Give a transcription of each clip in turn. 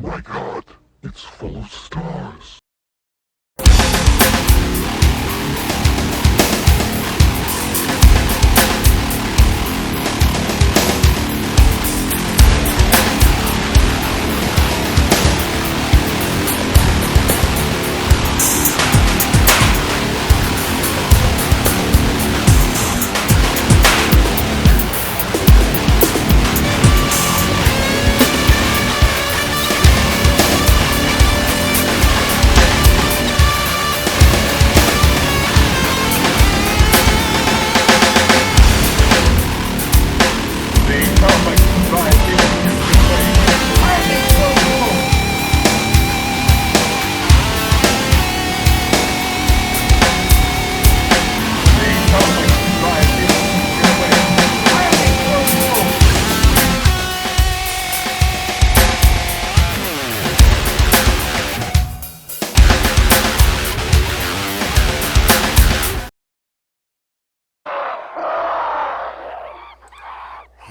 My God, it's full of stars.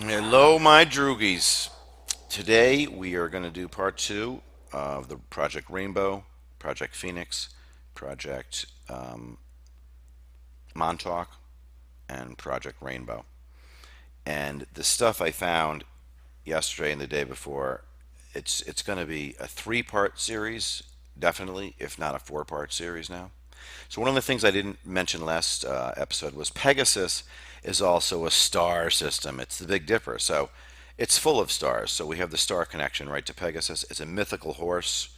Hello, my droogies. Today we are going to do part two of the Project Rainbow, Project Phoenix, Project Montauk, and Project Rainbow. And the stuff I found yesterday and the day before, it's going to be a three-part series, definitely, if not a four-part series now. So one of the things I didn't mention last episode was Pegasus is also a star system. It's the Big Dipper, so it's full of stars. So we have the star connection right to Pegasus. It's a mythical horse,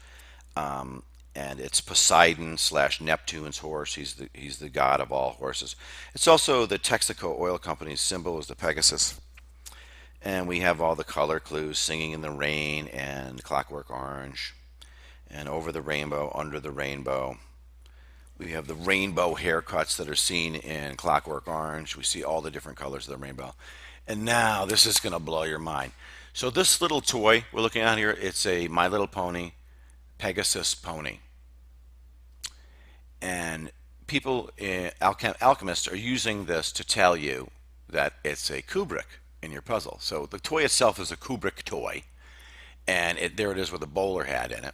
and it's Poseidon slash Neptune's horse. He's the god of all horses. It's also the Texaco Oil Company's symbol is the Pegasus. And we have all the color clues, Singing in the Rain and Clockwork Orange, and Over the Rainbow, Under the Rainbow. We have the rainbow haircuts that are seen in Clockwork Orange. We see all the different colors of the rainbow. And now this is going to blow your mind. So this little toy we're looking at here, it's a My Little Pony Pegasus pony. And people, alchemists, are using this to tell you that it's a Kubrick in your puzzle. So the toy itself is a Kubrick toy. And there it is with a bowler hat in it.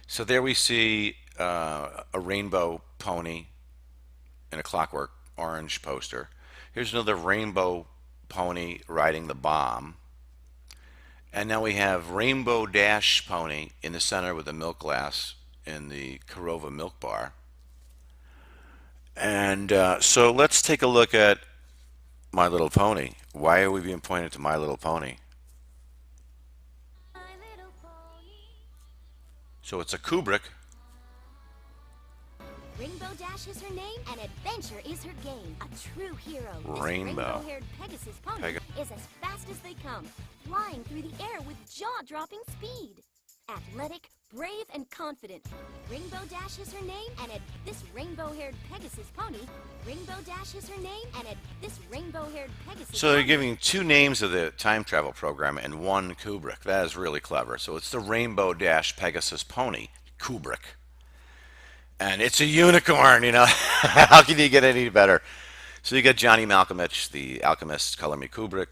So there we see a rainbow pony in a Clockwork Orange poster. Here's another rainbow pony riding the bomb. And now we have Rainbow Dash pony in the center with a milk glass in the Korova milk bar. And so let's take a look at My Little Pony. Why are we being pointed to My Little Pony? So it's a Kubrick. Rainbow Dash is her name, and adventure is her game. A true hero. This Rainbow. rainbow-haired Pegasus pony is as fast as they come, flying through the air with jaw-dropping speed. Athletic, brave, and confident. Rainbow Dash is her name, and this rainbow-haired Pegasus pony. Rainbow Dash is her name, and this rainbow-haired Pegasus. So they're giving two names of the time travel program and one Kubrick. That is really clever. So it's the Rainbow Dash Pegasus pony, Kubrick. And it's a unicorn, you know. How can you get any better? So you got Johnny Malkovich, the alchemist, Color Me Kubrick.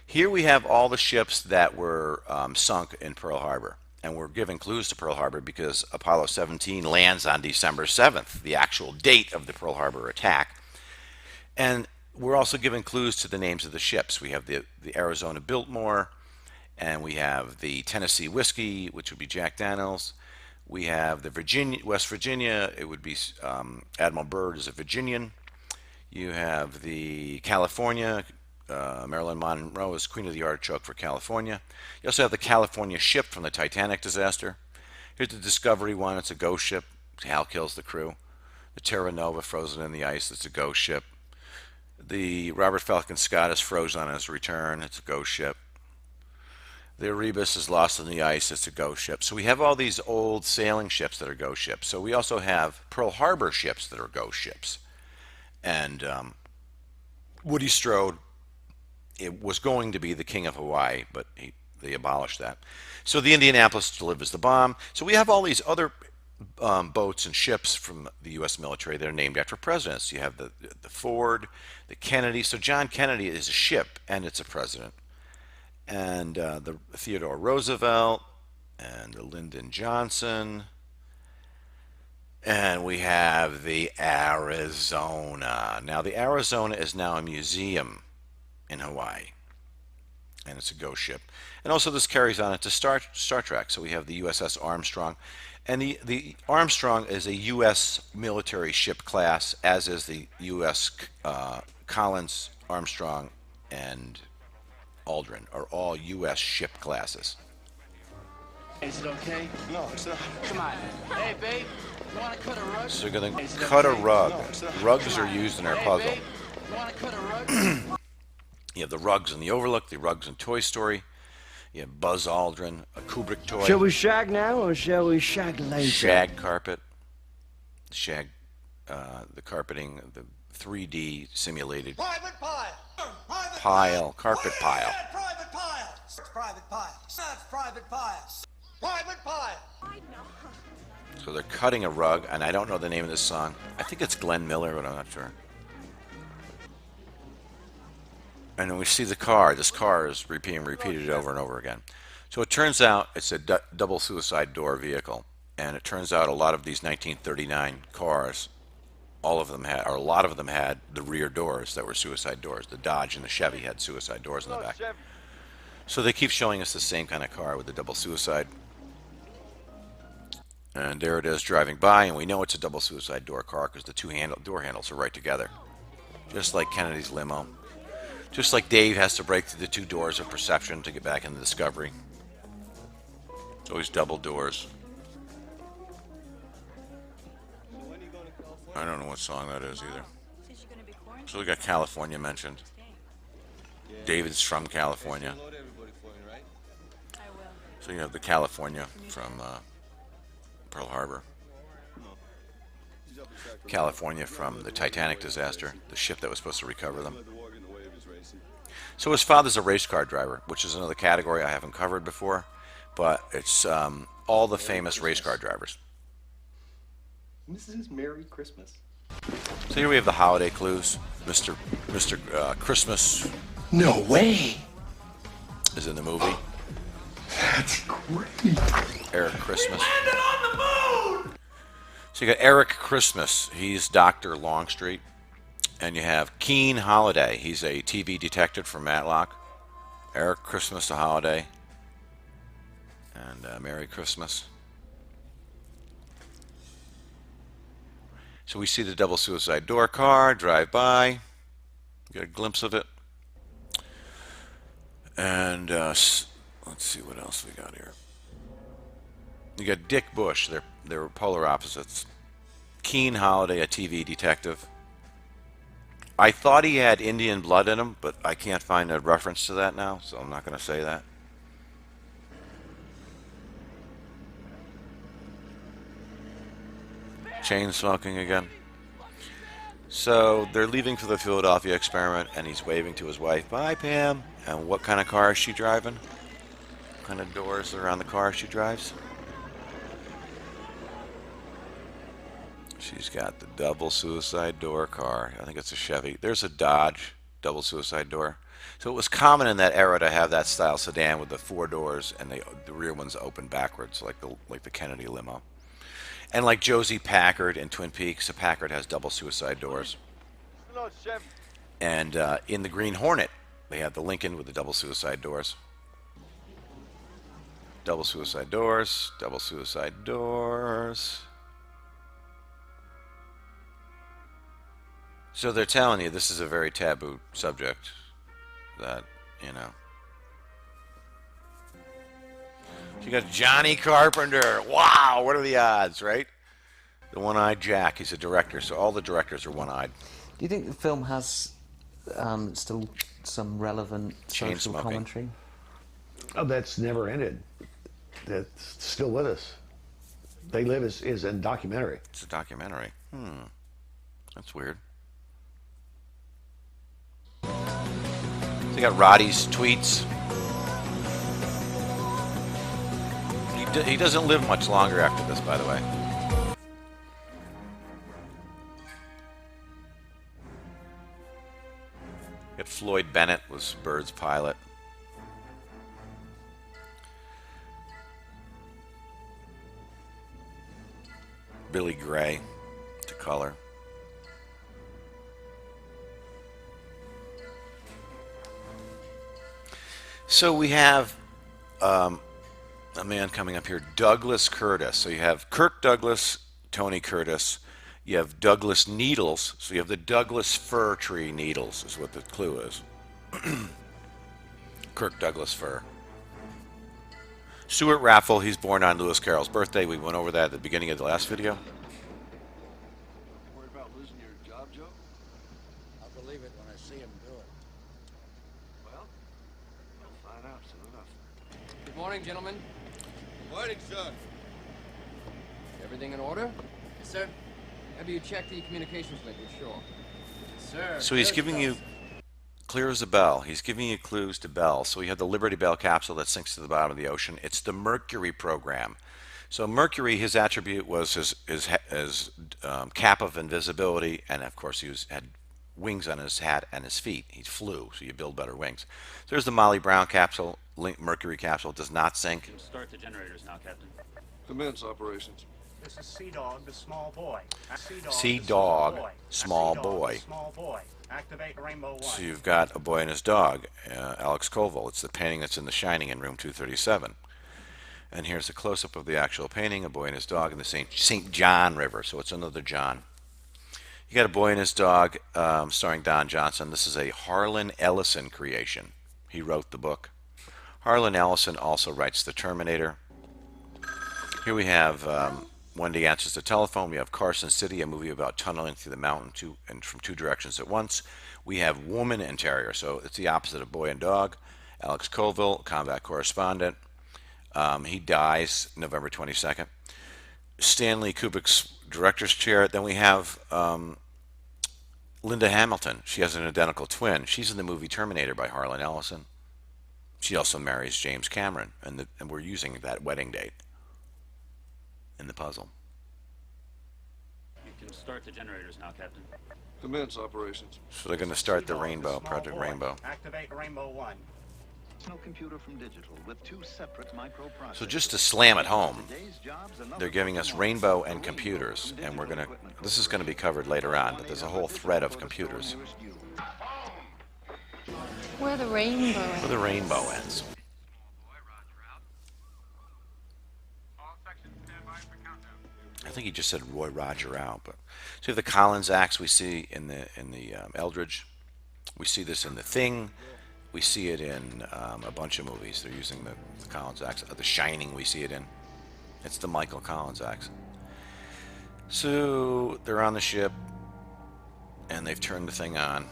Here we have all the ships that were sunk in Pearl Harbor. And we're giving clues to Pearl Harbor because Apollo 17 lands on December 7th, the actual date of the Pearl Harbor attack. And we're also giving clues to the names of the ships. We have the Arizona Biltmore, and we have the Tennessee Whiskey, which would be Jack Daniels. We have the West Virginia. It would be Admiral Byrd is a Virginian. You have the California. Marilyn Monroe is Queen of the Artichoke for California. You also have the California ship from the Titanic disaster. Here's the Discovery one. It's a ghost ship. Hal kills the crew. The Terra Nova, frozen in the ice. It's a ghost ship. The Robert Falcon Scott is frozen on his return. It's a ghost ship. The Erebus is lost in the ice. It's a ghost ship. So we have all these old sailing ships that are ghost ships. So we also have Pearl Harbor ships that are ghost ships. And Woody Strode, it was going to be the King of Hawaii, but they abolished that. So the Indianapolis delivers the bomb. So we have all these other boats and ships from the U.S. military that are named after presidents. You have the Ford, the Kennedy. So John Kennedy is a ship, and it's a president. And the Theodore Roosevelt, and the Lyndon Johnson. And we have the Arizona. Now, the Arizona is now a museum in Hawaii, and it's a ghost ship. And also, this carries on into Star Trek. So we have the USS Armstrong, and the Armstrong is a U.S. military ship class, as is the U.S. Collins, Armstrong, and Aldrin are all U.S. ship classes. Is it okay? No, it's not. Come on. Hey, babe. You want to cut a rug? So we're going to cut a rug. Rugs are used in our puzzle. Babe. You want to cut a rug? You have the rugs in the Overlook, the rugs in Toy Story. You have Buzz Aldrin, a Kubrick toy. Shall we shag now or shall we shag later? Shag carpet. Shag, the carpeting, the 3D simulated Private pile. Private pile, carpet pile. Private pile. Private pile. That's private pile. Private pile. So they're cutting a rug, and I don't know the name of this song. I think it's Glenn Miller, but I'm not sure. And then we see the car. This car is being repeated over and over again. So it turns out it's a double suicide door vehicle. And it turns out a lot of these 1939 cars, all of them had, or a lot of them had the rear doors that were suicide doors. The Dodge and the Chevy had suicide doors in the back. So they keep showing us the same kind of car with the double suicide. And there it is driving by, and we know it's a double suicide door car because the door handles are right together. Just like Kennedy's limo. Just like Dave has to break through the two doors of perception to get back into Discovery. It's always double doors. I don't know what song that is either. So we got California mentioned. David's from California. So you have the California from Pearl Harbor. California from the Titanic disaster, the ship that was supposed to recover them. So his father's a race car driver, which is another category I haven't covered before, but it's all the famous race car drivers. This is Merry Christmas. So here we have the holiday clues. Mr. Christmas No way. is in the movie. That's great. Eric Christmas. So you got Eric Christmas. He's Dr. Longstreet. And you have Keen Holiday. He's a TV detective from Matlock. Eric Christmas the Holiday. And Merry Christmas. So we see the double suicide door car drive by. Get a glimpse of it. And let's see what else we got here. You got Dick Bush. They're polar opposites. Keen Holiday, a TV detective. I thought he had Indian blood in him, but I can't find a reference to that now, so I'm not going to say that. Chain smoking again. So they're leaving for the Philadelphia experiment, and he's waving to his wife, "Bye, Pam." And what kind of car is she driving? What kind of doors are on the car she drives? She's got the double suicide door car. I think it's a Chevy. There's a Dodge double suicide door. So it was common in that era to have that style sedan with the four doors and the rear ones open backwards, like the Kennedy limo. And like Josie Packard in Twin Peaks, the Packard has double suicide doors. And in the Green Hornet, they have the Lincoln with the double suicide doors. Double suicide doors, double suicide doors. So they're telling you this is a very taboo subject that, you know. You got Johnny Carpenter. Wow, what are the odds, right? The one-eyed Jack. He's a director, so all the directors are one-eyed. Do you think the film has still some relevant Chain social smoking. commentary? Oh, that's never ended. That's still with us. They Live is a documentary. It's a documentary. That's weird. So you got Roddy's tweets. He doesn't live much longer after this, by the way. Got Floyd Bennett was Bird's pilot. Billy Gray to color. So we have a man coming up here, Douglas Curtis. So you have Kirk Douglas, Tony Curtis. You have Douglas Needles. So you have the Douglas fir tree needles is what the clue is. Kirk Douglas fir. Stuart Raffle, he's born on Lewis Carroll's birthday. We went over that at the beginning of the last video. Worried about losing your job, Joe? I'll believe it when I see him do it. Well, we'll find out soon enough. Good morning, gentlemen. Morning, sir. Everything in order? Yes, sir. Have you checked the communications link? You're sure? Yes, sir. So he's giving you, clear as a bell, he's giving you clues to Bell. So we have the Liberty Bell capsule that sinks to the bottom of the ocean. It's the Mercury program. So Mercury, his attribute was his cap of invisibility, and of course had wings on his hat and his feet. He flew, so you build better wings. There's the Molly Brown capsule. Mercury capsule does not sink. Start the generators now, Captain. Commence operations. This is Sea Dog, the small boy. Sea Dog, small boy. Small boy. Activate Rainbow 1. So you've got a boy and his dog, Alex Koval. It's the painting that's in The Shining in room 237. And here's a close-up of the actual painting, a boy and his dog in the St. John River. So it's another John. You got a boy and his dog, starring Don Johnson. This is a Harlan Ellison creation. He wrote the book. Harlan Ellison also writes The Terminator. Here we have Wendy Answers the Telephone. We have Carson City, a movie about tunneling through the mountain and from two directions at once. We have Woman and Terrier, so it's the opposite of boy and dog. Alex Colville, combat correspondent. He dies November 22nd. Stanley Kubrick's director's chair. Then we have Linda Hamilton. She has an identical twin. She's in the movie Terminator by Harlan Ellison. She also marries James Cameron, and we're using that wedding date in the puzzle. You can start the generators now, Captain. Commence operations. So they're going to start the Rainbow, Project Rainbow. Activate Rainbow 1. Computer from digital with two separate microprocessors. So just to slam it home, they're giving us Rainbow and computers, and this is going to be covered later on, but there's a whole thread of computers. Where the rainbow ends. Where the rainbow ends. I think he just said Roy Roger out, but so you have the Collins axe we see in the Eldridge. We see this in The Thing. We see it in a bunch of movies. They're using the Collins axe. The Shining we see it in. It's the Michael Collins axe. So they're on the ship, and they've turned the thing on.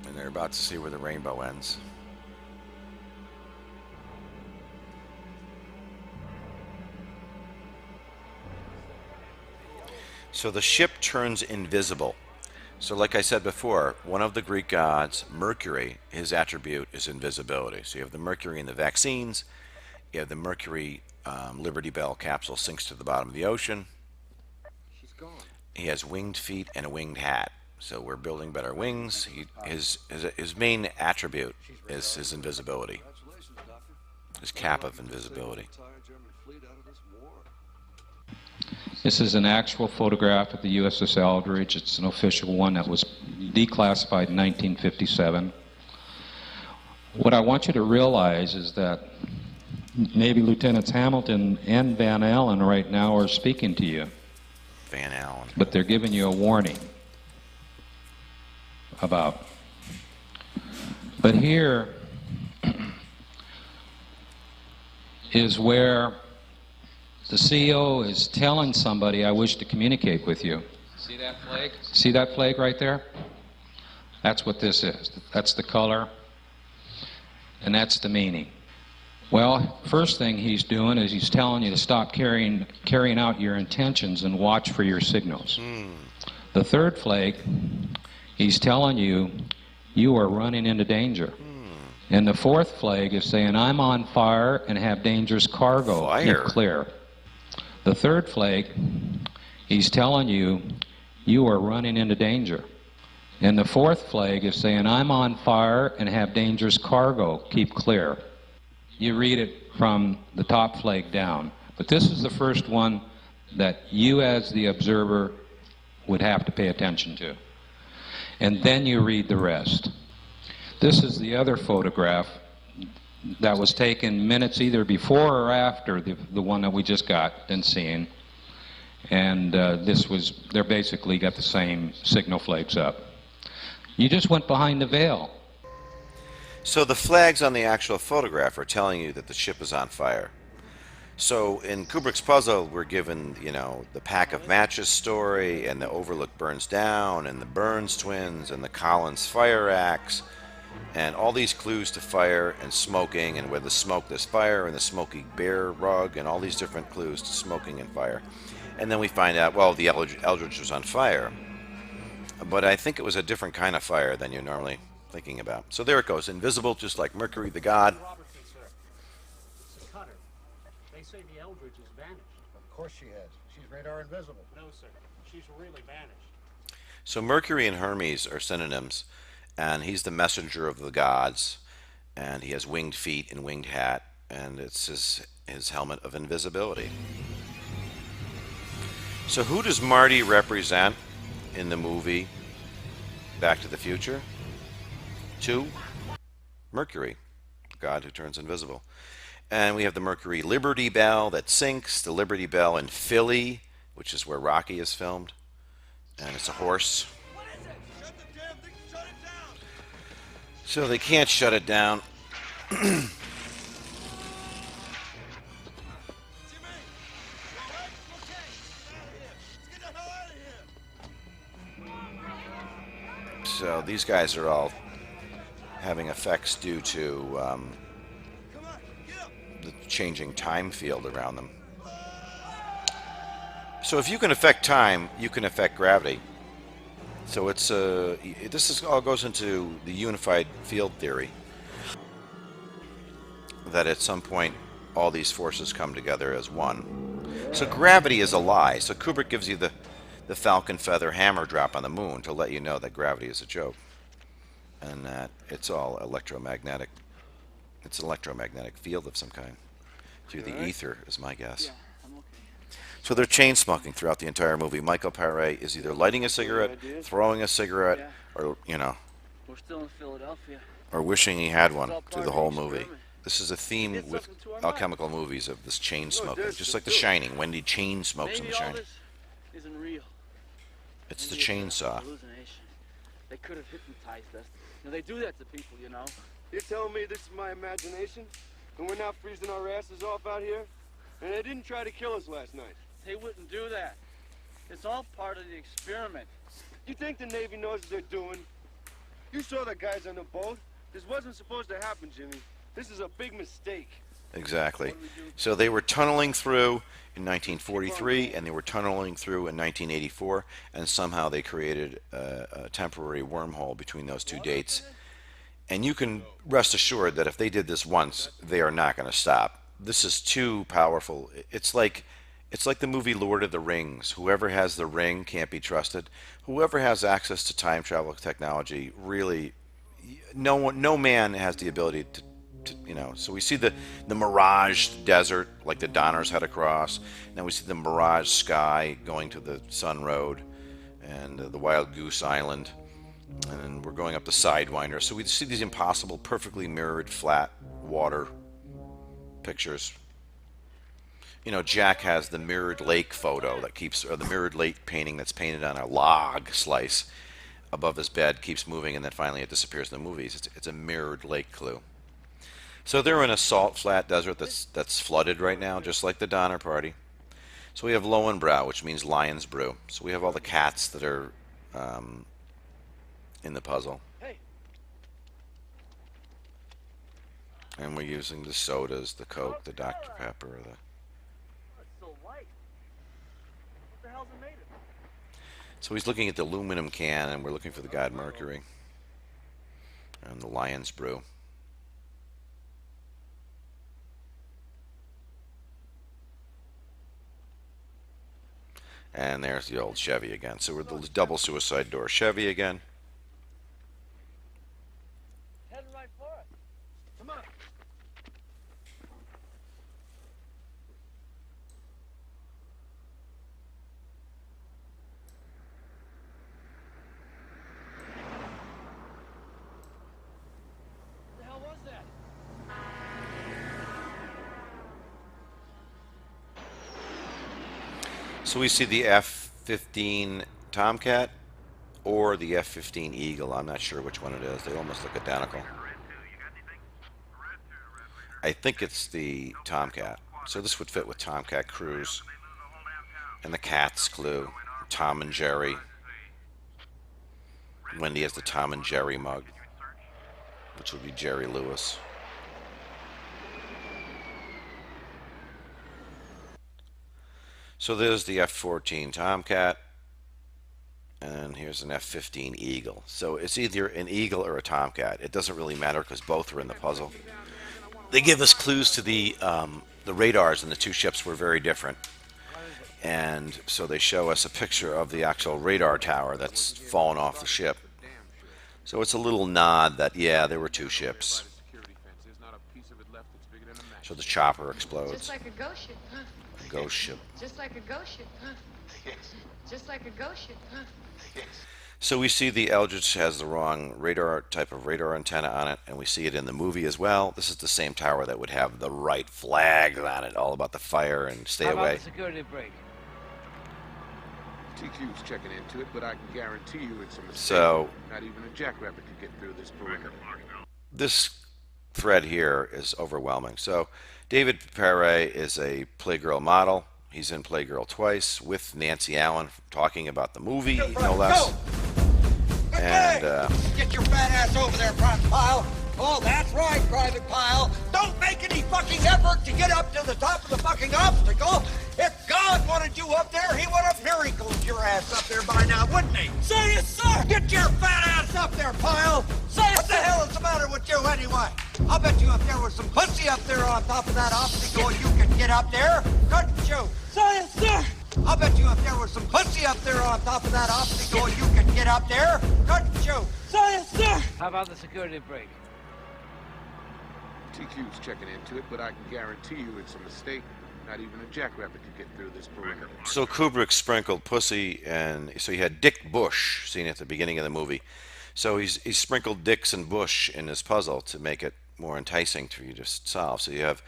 And they're about to see where the rainbow ends. So the ship turns invisible. So like I said before, one of the Greek gods, Mercury, his attribute is invisibility. So you have the Mercury in the vaccines. You have the Mercury Liberty Bell capsule sinks to the bottom of the ocean. She's gone. He has winged feet and a winged hat. So we're building better wings. His main attribute is his invisibility. His cap of invisibility. This is an actual photograph of the USS Eldridge. It's an official one that was declassified in 1957. What I want you to realize is that Navy Lieutenants Hamilton and Van Allen right now are speaking to you. Van Allen. But they're giving you a warning about. But here is where the CEO is telling somebody, I wish to communicate with you. See that flag? See that flag right there? That's what this is. That's the color, and that's the meaning. Well, first thing he's doing is he's telling you to stop carrying out your intentions and watch for your signals. The third flag, he's telling you, you are running into danger. And the fourth flag is saying, I'm on fire and have dangerous cargo. Keep clear. The third flag, he's telling you, you are running into danger. And the fourth flag is saying, I'm on fire and have dangerous cargo. Keep clear. You read it from the top flag down. But this is the first one that you as the observer would have to pay attention to. And then you read the rest. This is the other photograph that was taken minutes either before or after the one that we just got and seen. And they're basically got the same signal flags up. You just went behind the veil. So the flags on the actual photograph are telling you that the ship is on fire. So in Kubrick's puzzle, we're given, you know, the pack of matches story, and the Overlook burns down, and the Burns twins, and the Collins fire axe, and all these clues to fire and smoking, and where the smoke there's fire, and the smoky bear rug, and all these different clues to smoking and fire. And then we find out, well, the Eldridge was on fire. But I think it was a different kind of fire than you're normally thinking about. So there it goes, invisible, just like Mercury the god. Robertson, sir. It's a cutter. They say the Eldridge is vanished. Of course she has. She's radar invisible. No, sir. She's really vanished. So Mercury and Hermes are synonyms, and he's the messenger of the gods, and he has winged feet and winged hat, and it's his helmet of invisibility. So who does Marty represent in the movie Back to the Future? 2, Mercury, the god who turns invisible. And we have the Mercury Liberty Bell that sinks, the Liberty Bell in Philly, which is where Rocky is filmed, and it's a horse. So they can't shut it down. So these guys are all having effects due to the changing time field around them. So if you can affect time, you can affect gravity. So it's all goes into the unified field theory, that at some point all these forces come together as one. So gravity is a lie. So Kubrick gives you the Falcon Feather hammer drop on the moon to let you know that gravity is a joke, and that it's all electromagnetic. It's an electromagnetic field of some kind through the ether, is my guess. So they're chain smoking throughout the entire movie. Michael Paré is either lighting a cigarette, throwing a cigarette, or, you know, we're still in Philadelphia, or wishing he had one through the whole movie. This is a theme with alchemical movies of this chain smoking, just like The Shining. Wendy chain smokes in The Shining. isn't real. It's the chainsaw. They could have hypnotized us. Now, they do that to people, you know. You're telling me this is my imagination? And we're not freezing our asses off out here? And they didn't try to kill us last night. They wouldn't do that. It's all part of the experiment. You think the Navy knows what they're doing? You saw the guys on the boat. This wasn't supposed to happen, Jimmy. This is a big mistake. Exactly. So they were tunneling through in 1943, and they were tunneling through in 1984, and somehow they created a temporary wormhole between those two dates. And you can rest assured that if they did this once, they are not going to stop. This is too powerful. It's like the movie Lord of the Rings. Whoever has the ring can't be trusted. Whoever has access to time travel technology, really, no man has the ability to, you know. So we see the Mirage Desert, like the Donners head across. Now we see the Mirage Sky going to the Sun Road, and the Wild Goose Island, and we're going up the Sidewinder. So we see these impossible, perfectly mirrored, flat water pictures. You know, Jack has the mirrored lake photo that keeps, or the mirrored lake painting that's painted on a log slice above his bed, keeps moving, and then finally it disappears in the movies. It's a mirrored lake clue. So they're in a salt flat desert that's flooded right now, just like the Donner Party. So we have Lowenbrow, which means lion's brew. So we have all the cats that are in the puzzle. And we're using the sodas, the Coke, the Dr. Pepper, the... So he's looking at the aluminum can, and we're looking for the god Mercury. And the lion's brew. And there's the old Chevy again. So we're the double suicide door Chevy again. Heading right for it. Come on. So we see the F-15 Tomcat or the F-15 Eagle. I'm not sure which one it is. They almost look identical. I think it's the Tomcat. So this would fit with Tomcat Cruise and the Cat's Clue, Tom and Jerry. Wendy has the Tom and Jerry mug, which would be Jerry Lewis. So there's the F-14 Tomcat, and here's an F-15 Eagle. So it's either an Eagle or a Tomcat. It doesn't really matter because both are in the puzzle. They give us clues to the radars, and the two ships were very different. And so they show us a picture of the actual radar tower that's fallen off the ship. So it's a little nod that, yeah, there were two ships. So the chopper explodes. Just like a ghost ship, huh? A ghost ship. Just like a ghost ship, huh? Just like a ghost ship, huh? So we see the Eldridge has the wrong type of radar antenna on it, and we see it in the movie as well. This is the same tower that would have the right flags on it, all about the fire and stay How about away. the security break? TQ's checking into it, but I can guarantee you it's a mistake. So Not even a jackrabbit could get through this perimeter. this thread here is overwhelming. So David Perret is a Playgirl model. He's in Playgirl twice with Nancy Allen talking about the movie, no less. And Get your fat ass over there, Private Pile. Oh, that's right, Private Pile. Don't make any fucking effort to get up to the top of the fucking obstacle. If God wanted you up there, he would have miracled your ass up there by now, wouldn't he? Say it, sir. Get your fat ass up there, Pile. Say it, what the hell is the matter with you anyway? I'll bet you if there was some pussy up there on top of that obstacle, you could get up there, couldn't you? Say it, sir. I'll bet you if there was some pussy up there on top of that obstacle, you could get up there, couldn't you? Say it, sir. How about the security break? TQ's checking into it, but I can guarantee you it's a mistake. Not even a jackrabbit could get through this perimeter. so Kubrick sprinkled pussy, and so you had Dick Bush seen at the beginning of the movie. So he's sprinkled dicks and Bush in his puzzle to make it more enticing for you to solve. So you have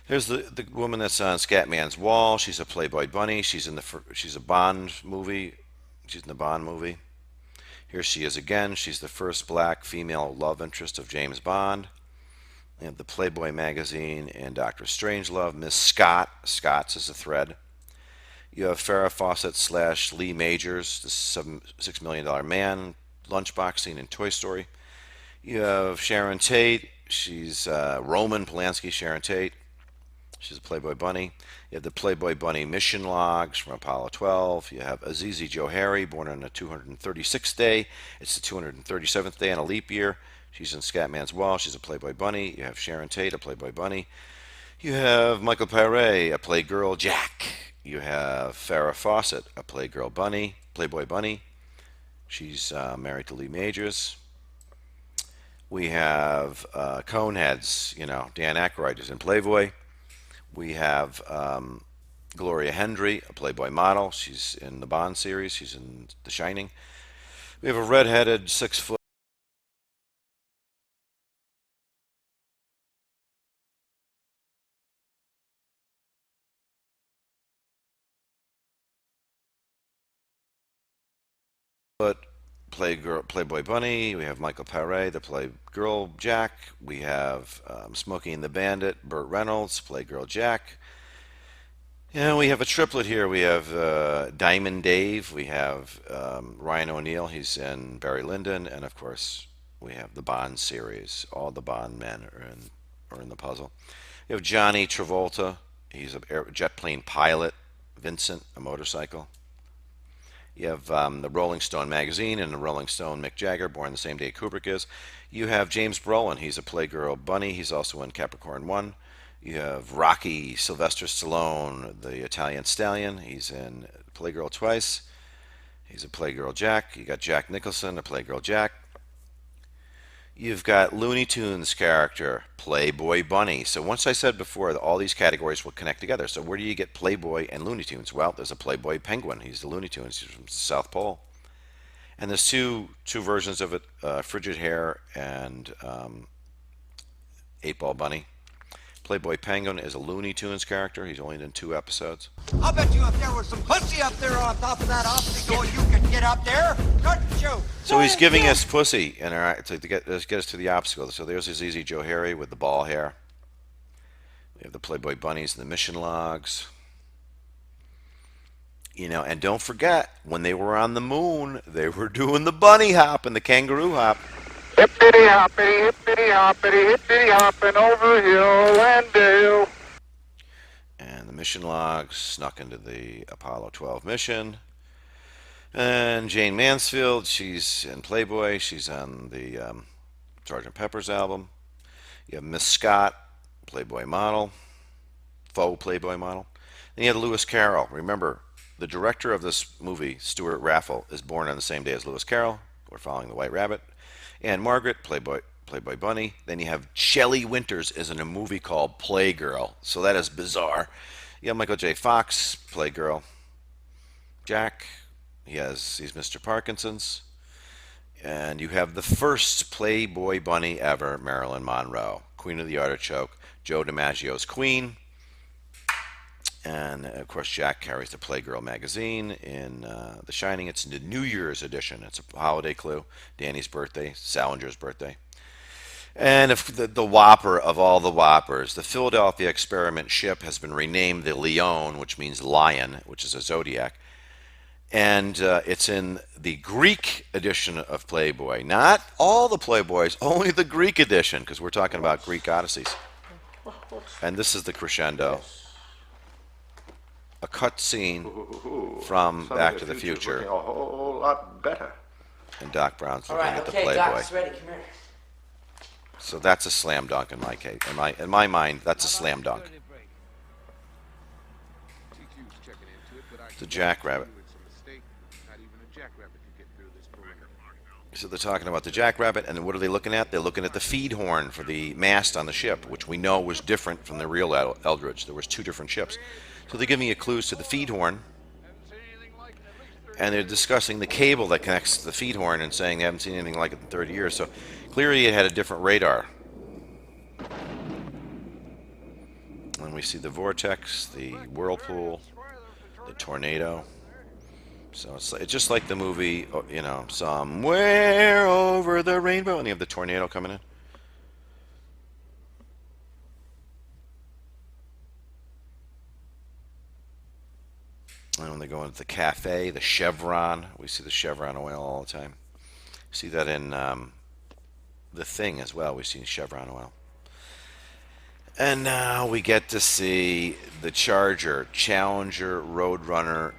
here's the woman that's on Scatman's wall. She's a Playboy bunny. She's a Bond movie. She's in the Bond movie. Here she is again. She's the first black female love interest of James Bond. We have the Playboy magazine and Dr. Strangelove. Miss Scott. Scott's is a thread. You have Farrah Fawcett / Lee Majors, the $6 million man, lunchbox scene in Toy Story. You have Sharon Tate. She's Roman Polanski, Sharon Tate. She's a Playboy bunny. You have the Playboy bunny mission logs from Apollo 12. You have Azizi Johari, born on the 236th day. It's the 237th day on a leap year. She's in Scatman's wall. She's a Playboy bunny. You have Sharon Tate, a Playboy bunny. You have Michael Paré, a Playgirl Jack. You have Farrah Fawcett, a Playgirl bunny, Playboy bunny. She's married to Lee Majors. We have Coneheads, Dan Aykroyd is in Playboy. We have Gloria Hendry, a Playboy model. She's in the Bond series. She's in The Shining. We have a redheaded 6-foot Playboy bunny. We have Michael Paré, the Playgirl Jack. We have Smokey and the Bandit, Burt Reynolds, Playgirl Jack. And we have a triplet here. We have Diamond Dave. We have Ryan O'Neal. He's in Barry Lyndon, and of course we have the Bond series. All the Bond men are in the puzzle. You have Johnny Travolta. He's a jet plane pilot. Vincent, a motorcycle. You have the Rolling Stone magazine and the Rolling Stone Mick Jagger, born the same day Kubrick is. You have James Brolin. He's a Playgirl bunny. He's also in Capricorn 1. You have Rocky Sylvester Stallone, the Italian stallion. He's in Playgirl twice. He's a Playgirl Jack. You got Jack Nicholson, a Playgirl Jack. You've got Looney Tunes character, Playboy Bunny. So once I said before that all these categories will connect together. So where do you get Playboy and Looney Tunes? Well, there's a Playboy Penguin. He's the Looney Tunes. He's from the South Pole. And there's two versions of it, Frigid Hair and 8-Ball Bunny. Playboy Penguin is a Looney Tunes character. He's only in 2 episodes. I'll bet you if there was some pussy up there on top of that obstacle, you could get up there, couldn't you? So he's giving us pussy in our, to get us to the obstacle. So there's his Easy Joe Harry with the ball hair. We have the Playboy bunnies and the mission logs. You know, and don't forget, when they were on the moon, they were doing the bunny hop and the kangaroo hop. Hippity hoppity, hippity hoppity, hippity hopping over hill and dale. And the mission logs snuck into the Apollo 12 mission. And Jane Mansfield, she's in Playboy. She's on the Sgt. Pepper's album. You have Miss Scott, Playboy model, faux Playboy model. Then you have Lewis Carroll. Remember, the director of this movie, Stuart Raffle, is born on the same day as Lewis Carroll. We're following the White Rabbit. And Margaret, Playboy Bunny. Then you have Shelley Winters is in a movie called Playgirl. So that is bizarre. You have Michael J. Fox, Playgirl. Jack, he's Mr. Parkinson's. And you have the first Playboy Bunny ever, Marilyn Monroe, Queen of the Artichoke, Joe DiMaggio's Queen. And, of course, Jack carries the Playgirl magazine in The Shining. It's the New Year's edition. It's a holiday clue. Danny's birthday, Salinger's birthday. And if the whopper of all the whoppers, the Philadelphia experiment ship has been renamed the Leon, which means lion, which is a zodiac. And it's in the Greek edition of Playboy. Not all the Playboys, only the Greek edition, because we're talking about Greek Odysseys. And this is the crescendo. A cut scene from Back to the Future. Looking a whole lot better. And Doc Brown's looking at the Playboy. Doc's ready. Come here. So that's a slam dunk in my case. In my mind, that's a slam dunk. The Jackrabbit. So they're talking about the Jackrabbit, and what are they looking at? They're looking at the feed horn for the mast on the ship, which we know was different from the real Eldridge. There was 2 different ships. So they're giving you clues to the feed horn, and they're discussing the cable that connects to the feed horn and saying they haven't seen anything like it in 30 years. So clearly it had a different radar. And we see the vortex, the whirlpool, the tornado. So it's just like the movie, you know, Somewhere Over the Rainbow, and you have the tornado coming in. And when they go into the cafe, the Chevron, we see the Chevron oil all the time. See that in The Thing as well. We see Chevron oil. And now we get to see the Charger, Challenger, Roadrunner,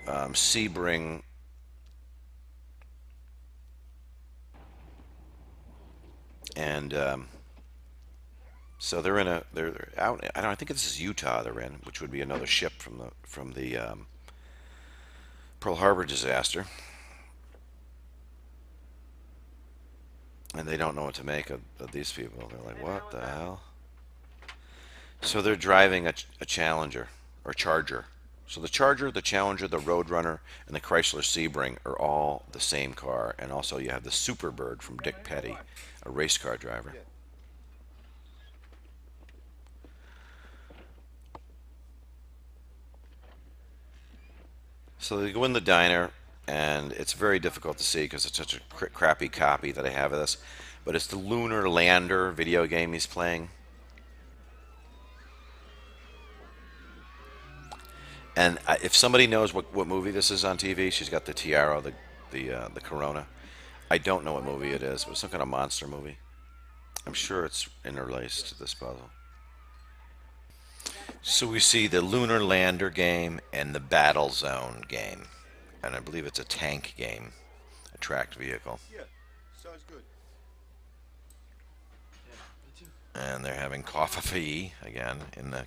Sebring. And so they're out. I think this is Utah they're in, which would be another ship from the Pearl Harbor disaster. And they don't know what to make of these people. They're like, what the hell? So they're driving a Challenger or Charger. So the Charger, the Challenger, the Roadrunner, and the Chrysler Sebring are all the same car. And also you have the Superbird from Dick Petty, a race car driver. So they go in the diner, and it's very difficult to see because it's such a crappy copy that I have of this. But it's the Lunar Lander video game he's playing. And if somebody knows what movie this is on TV, she's got the tiara, the corona. I don't know what movie it is, but it's some kind of monster movie. I'm sure it's interlaced to this puzzle. So we see the Lunar Lander game and the Battle Zone game. And I believe it's a tank game, a tracked vehicle. Yeah, sounds good. And they're having coffee again in the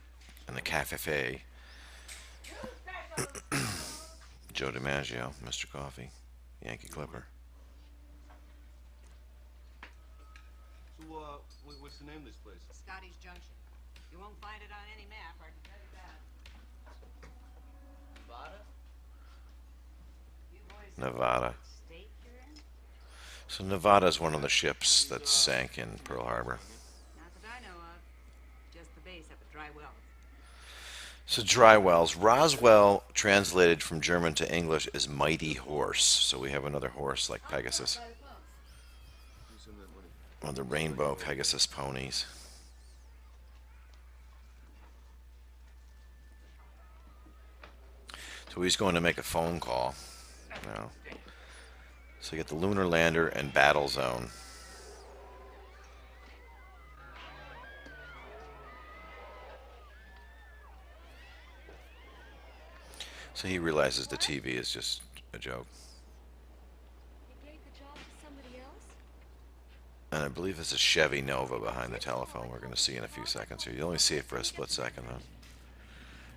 cafe. Joe DiMaggio, Mr. Coffee, Yankee Clipper. So, what's the name of this place? Scotty's Junction. You won't find it on any map, I can tell you that. Nevada. So Nevada is one of the ships that sank in Pearl Harbor. Not that I know of. Just the So dry wells. Roswell, translated from German to English, is mighty horse. So we have another horse like Pegasus. Or the rainbow Pegasus ponies. So he's going to make a phone call now. So you get the lunar lander and battle zone. So he realizes the TV is just a joke. He gave the job to somebody else? And I believe there's a Chevy Nova behind the telephone we're going to see in a few seconds here. You only see it for a split second, though.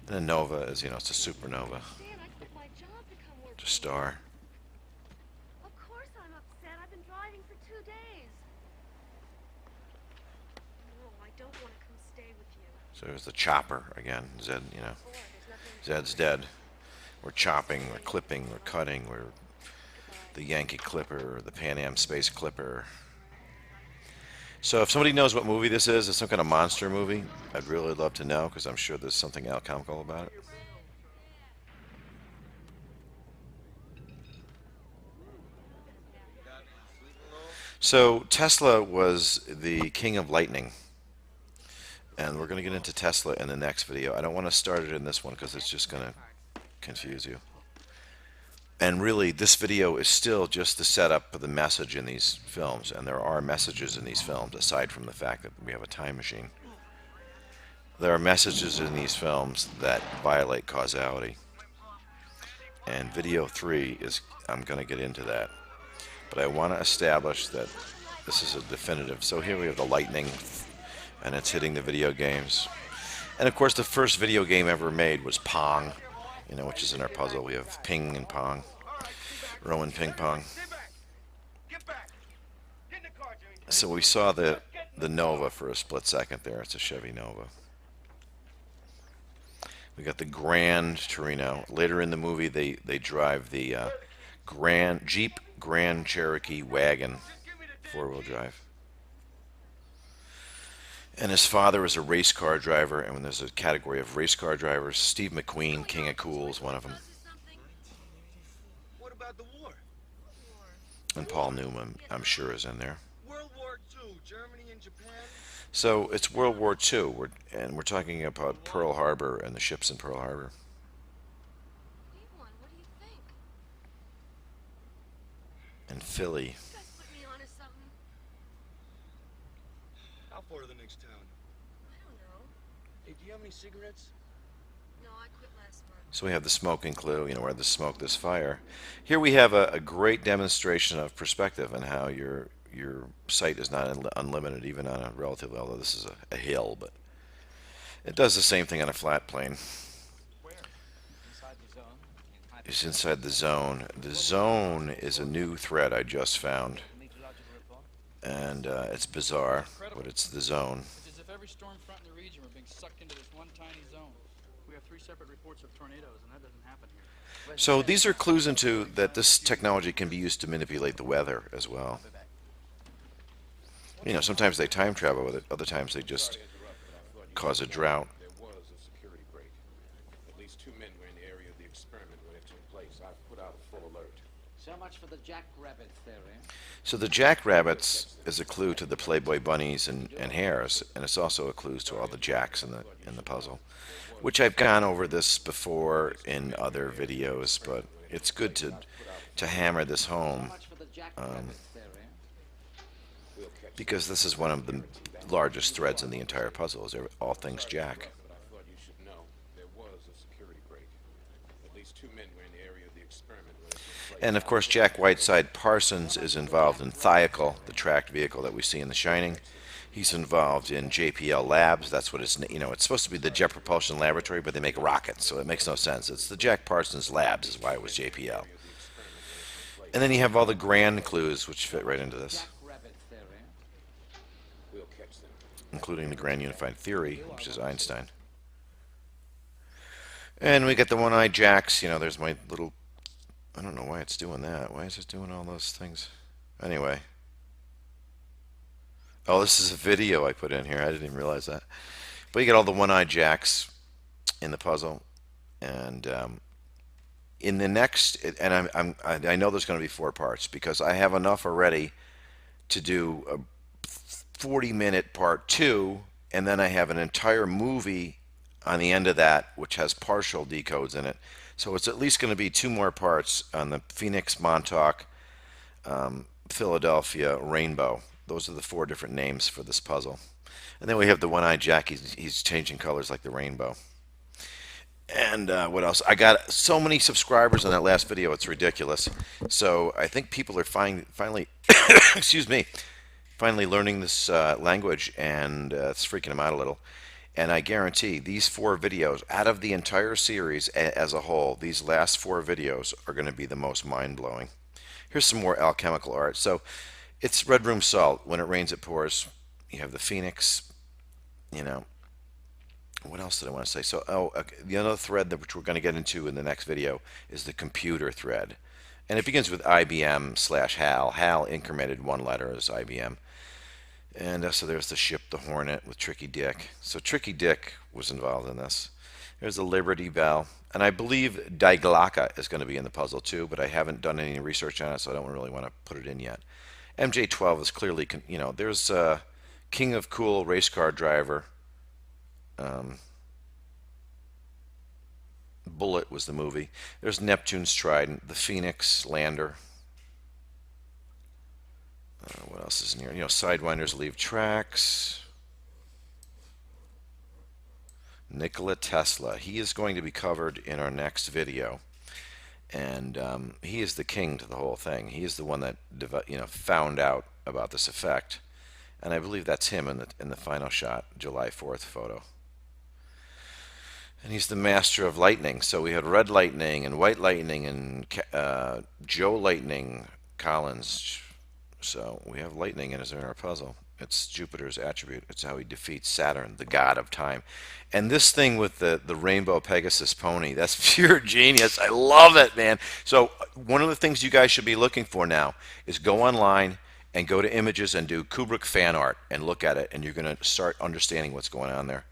And a Nova is, you know, it's a supernova. It's a star. Of course I'm upset. I've been driving for 2 days. No, I don't want to come stay with you. So there's the chopper again. Zed, you know, Zed's dead. We're chopping, we're clipping, we're cutting, we're the Yankee Clipper, the Pan Am Space Clipper. So if somebody knows what movie this is, it's some kind of monster movie, I'd really love to know, because I'm sure there's something alchemical about it. So Tesla was the king of lightning. And we're going to get into Tesla in the next video. I don't want to start it in this one because it's just going to confuse you. And really, this video is still just the setup of the message in these films. And there are messages in these films, aside from the fact that we have a time machine. There are messages in these films that violate causality. And video 3 is, I'm going to get into that. But I want to establish that this is a definitive. So here we have the lightning, and it's hitting the video games. And of course, the first video game ever made was Pong, you know, which is in our puzzle. We have Ping and Pong, Rowan Ping Pong. So we saw the Nova for a split second there. It's a Chevy Nova. We got the Grand Torino. Later in the movie, they drive the Jeep Grand Cherokee wagon, 4-wheel drive. And his father is a race car driver, and when there's a category of race car drivers, Steve McQueen, King of Cool, is one of them. What about the war? And Paul Newman, I'm sure, is in there. World War II, Germany and Japan. So it's World War II, and we're talking about Pearl Harbor and the ships in Pearl Harbor. And Philly. How far to the next town? I don't know. Hey, do you have any cigarettes? No, I quit last month. So we have the smoking clue, you know, where the smoke, there's fire. Here we have a great demonstration of perspective and how your sight is not unlimited, even on a relatively, although this is a hill, but it does the same thing on a flat plane. It's inside the zone. The zone is a new thread I just found. And it's bizarre, but it's the zone. It's as if every storm front in the region were being sucked into this one tiny zone. We have 3 separate reports of tornadoes, and that doesn't happen here. So these are clues into that this technology can be used to manipulate the weather as well. You know, sometimes they time travel with it, other times they just cause a drought. There was a security break. At least 2 men were in the area of the experiment when it took place. I've put out a full alert. So much for the jackrabbit theory. So the jackrabbits is a clue to the Playboy bunnies and hares, and it's also a clue to all the jacks in the puzzle, which I've gone over this before in other videos, but it's good to hammer this home, because this is one of the largest threads in the entire puzzle, is all things jack. But I thought you should know there was a security break. At least 2 men were in the area of the experiment when it took place. And of course, Jack Whiteside Parsons is involved in Thiacal, the tracked vehicle that we see in The Shining. He's involved in JPL Labs. That's what it's, you know, it's supposed to be the Jet Propulsion Laboratory, but they make rockets, so it makes no sense. It's the Jack Parsons Labs is why it was JPL. And then you have all the grand clues which fit right into this, including the grand unified theory, which is Einstein. And we get the one-eyed jacks. You know, there's my little, I don't know why it's doing that. Why is it doing all those things? Anyway. Oh, this is a video I put in here. I didn't even realize that. But you get all the one-eyed jacks. in the puzzle, and in the next, and I know there's going to be 4 parts because I have enough already to do a 40-minute part 2, and then I have an entire movie on the end of that which has partial decodes in it. So it's at least going to be 2 more parts on the Phoenix, Montauk, Philadelphia, Rainbow. Those are the 4 different names for this puzzle. And then we have the One-Eyed Jack. He's changing colors like the rainbow. And what else? I got so many subscribers on that last video, it's ridiculous. So I think people are finally, excuse me, finally learning this language, and it's freaking them out a little. And I guarantee these 4 videos, out of the entire series as a whole, these last 4 videos are going to be the most mind-blowing. Here's some more alchemical art. So it's red room salt. When it rains, it pours. You have the Phoenix, you know. What else did I want to say? So, the other thread that which we're going to get into in the next video is the computer thread. And it begins with IBM/HAL. HAL incremented 1 letter as IBM. And so there's the ship, the Hornet, with Tricky Dick. So Tricky Dick was involved in this. There's the Liberty Bell. And I believe Diglaka is going to be in the puzzle too, but I haven't done any research on it, so I don't really want to put it in yet. MJ12 is clearly, you know, there's King of Cool race car driver. Bullet was the movie. There's Neptune's Trident, the Phoenix Lander. What else is in here? You know, Sidewinders Leave Tracks. Nikola Tesla. He is going to be covered in our next video. And he is the king to the whole thing. He is the one that found out about this effect. And I believe that's him in the final shot, July 4th photo. And he's the master of lightning. So we had red lightning and white lightning and Joe Lightning Collins. So we have lightning in our puzzle. It's Jupiter's attribute. It's how he defeats Saturn, the god of time. And this thing with the rainbow Pegasus pony, that's pure genius. I love it, man. So one of the things you guys should be looking for now is go online and go to images and do Kubrick fan art and look at it, and you're going to start understanding what's going on there.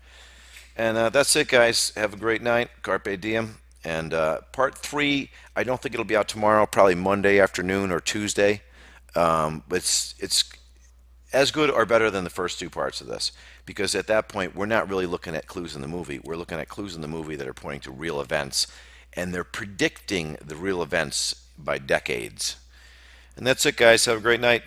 And that's it, guys. Have a great night. Carpe diem. And part 3, I don't think it'll be out tomorrow. Probably Monday afternoon or Tuesday. But it's as good or better than the first 2 parts of this, because at that point we're not really looking at clues in the movie. We're looking at clues in the movie that are pointing to real events, and they're predicting the real events by decades. And that's it, guys. Have a great night.